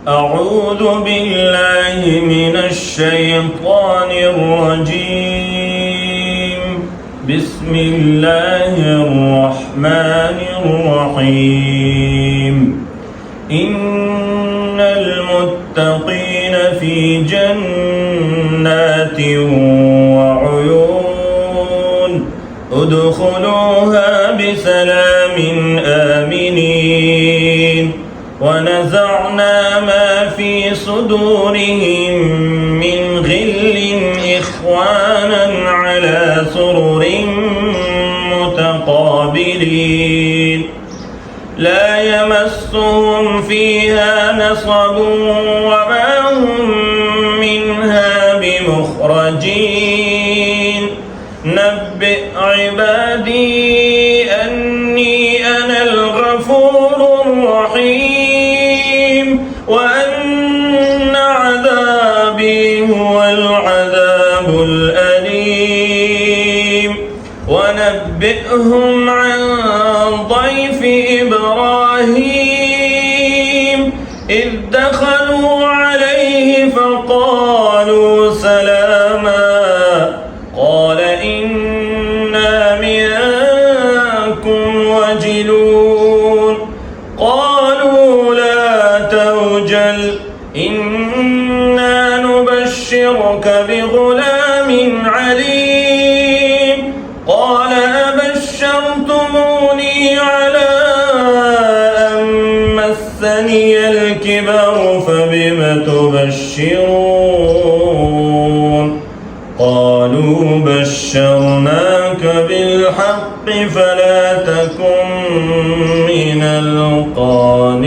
أعوذ بالله من الشيطان الرجيم. بسم الله الرحمن الرحيم. إن المتقين في جنات وعيون ادخلوها بسلام آمنين. ونزعنا ما في صدورهم من غل إخوانا على سرر متقابلين لا يمسهم فيها نصب وما هم منها بمخرجين. نبئ عبادي أني أنا الغفور الرحيم وأن عذابي هو العذاب الأليم. ونبئهم عن ضيف إبراهيم إذ دخلوا عليه فقالوا سلاما قال إنا منكم وجلون قالوا لا توجل إنا نبشرك بغلام عليم. قال أبشرتموني على أن مسني الكبر فبم تبشرون قالوا بشرناك بالحق فلا تكن من القانطين.